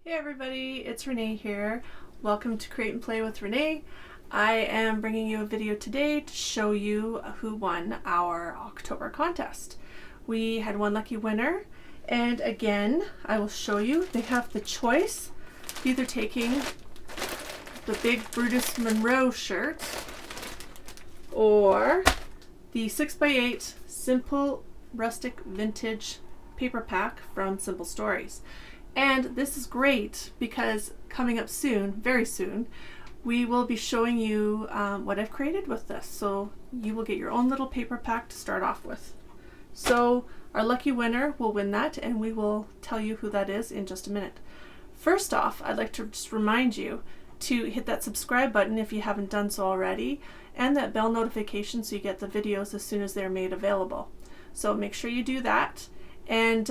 Hey everybody, it's Renee here. Welcome to Create and Play with Renee. I am bringing you a video today to show you who won our October contest. We had one lucky winner, and again, I will show you. They have the choice of either taking the big Brutus Monroe shirt or the 6x8 Simple Rustic Vintage paper pack from Simple Stories. And this is great because coming up soon, very soon, we will be showing you what I've created with this. So you will get your own little paper pack to start off with. So our lucky winner will win that, and we will tell you who that is in just a minute. First off, I'd like to just remind you to hit that subscribe button if you haven't done so already, and that bell notification so you get the videos as soon as they're made available. So make sure you do that, and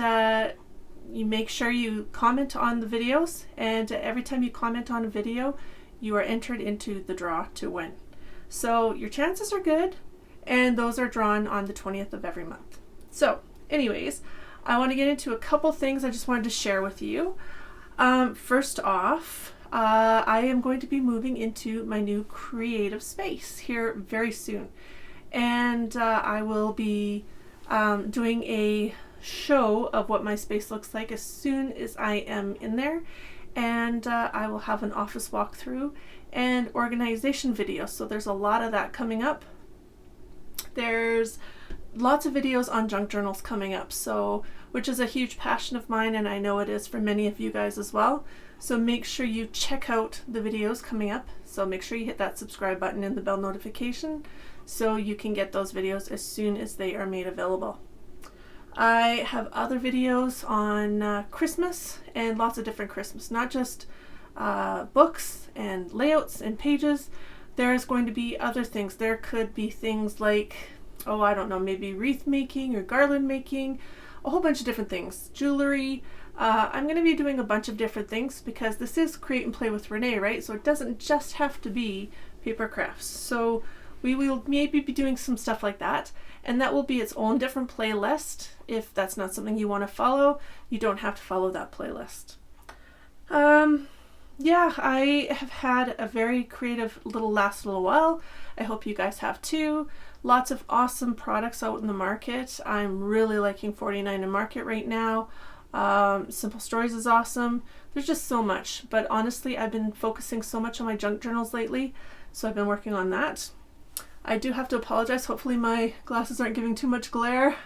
you make sure you comment on the videos, and every time you comment on a video, you are entered into the draw to win. So your chances are good, and those are drawn on the 20th of every month. So anyways, I want to get into a couple things I just wanted to share with you. First off, I am going to be moving into my new creative space here very soon, and I will be doing a show of what my space looks like as soon as I am in there, and I will have an office walkthrough and organization video. So there's a lot of that coming up. There's lots of videos on junk journals coming up, so which is a huge passion of mine, and I know it is for many of you guys as well. So make sure you check out the videos coming up. So make sure you hit that subscribe button and the bell notification so you can get those videos as soon as they are made available. I have other videos on Christmas and lots of different Christmas, not just books and layouts and pages. There's going to be other things. There could be things like, oh, I don't know, maybe wreath making or garland making, a whole bunch of different things, jewelry. I'm going to be doing a bunch of different things because this is Create and Play with Renee, right? So it doesn't just have to be paper crafts. So we will maybe be doing some stuff like that, and that will be its own different playlist. If that's not something you want to follow, you don't have to follow that playlist. Yeah, I have had a very creative last little while. I hope you guys have too. Lots of awesome products out in the market. I'm really liking 49 in Market right now. Simple Stories is awesome. There's just so much, but honestly, I've been focusing so much on my junk journals lately, so I've been working on that. I do have to apologize. Hopefully my glasses aren't giving too much glare.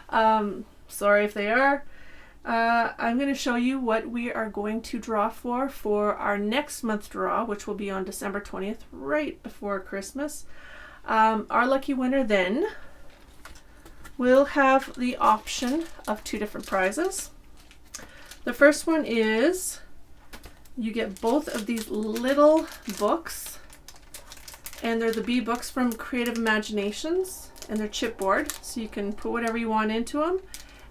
Sorry if they are. I'm going to show you what we are going to draw for our next month draw, which will be on December 20th, right before Christmas. Our lucky winner then will have the option of two different prizes. The first one is you get both of these little books, and they're the bee books from Creative Imaginations, and they're chipboard, so you can put whatever you want into them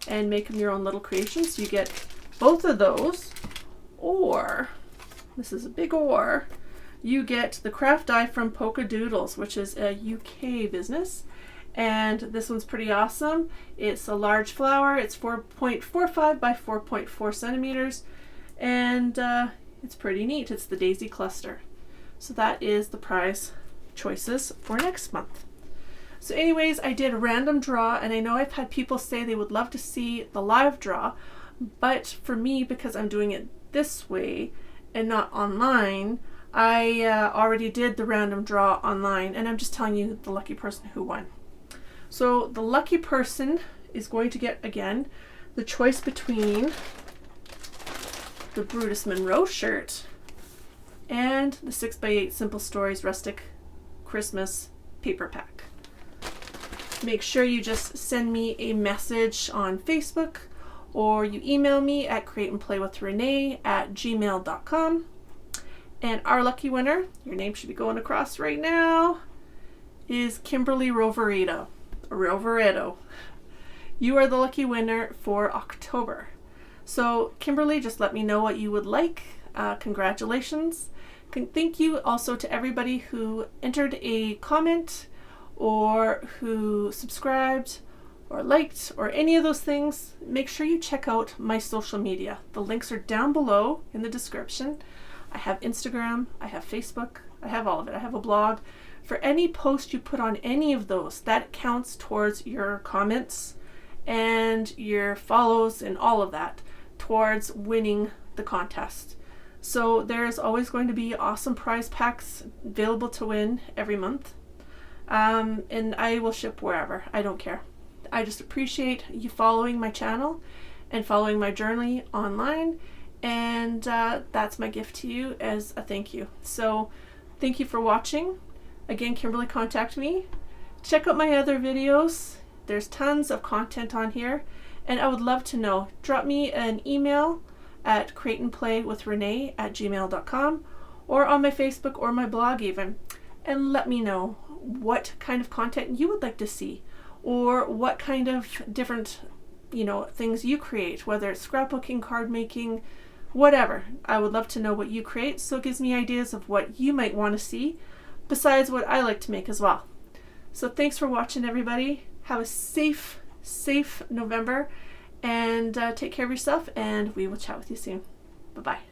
and make them your own little creations. So you get both of those, or, this is a big or, you get the craft die from Polka Doodles, which is a UK business, and this one's pretty awesome. It's a large flower. It's 4.45 by 4.4 centimeters, and it's pretty neat. It's the daisy cluster. So that is the prize choices for next month. So anyways, I did a random draw, and I know I've had people say they would love to see the live draw, but for me, because I'm doing it this way and not online, I already did the random draw online, and I'm just telling you the lucky person who won. So the lucky person is going to get, again, the choice between the Brutus Monroe shirt and the 6x8 Simple Stories Rustic Christmas paper pack. Make sure you just send me a message on Facebook, or you email me at createandplaywithrenee@gmail.com. And our lucky winner, your name should be going across right now, is Kimberly Rovereto. You are the lucky winner for October. So Kimberly, just let me know what you would like. Congratulations. Thank you also to everybody who entered a comment, or who subscribed, or liked or any of those things, make sure you check out my social media. The links are down below in the description. I have Instagram, I have Facebook, I have all of it. I have a blog. For any post you put on any of those, that counts towards your comments and your follows and all of that towards winning the contest. So there's always going to be awesome prize packs available to win every month. And I will ship wherever. I don't care. I just appreciate you following my channel and following my journey online. And that's my gift to you as a thank you. So thank you for watching. Again, Kimberly, contact me. Check out my other videos. There's tons of content on here. And I would love to know. Drop me an email at createandplaywithrenee@gmail.com or on my Facebook or my blog even. And let me know what kind of content you would like to see or what kind of different, things you create, whether it's scrapbooking, card making, whatever. I would love to know what you create, so it gives me ideas of what you might want to see besides what I like to make as well. So thanks for watching, everybody. Have a safe November, and take care of yourself, and we will chat with you soon. Bye-bye.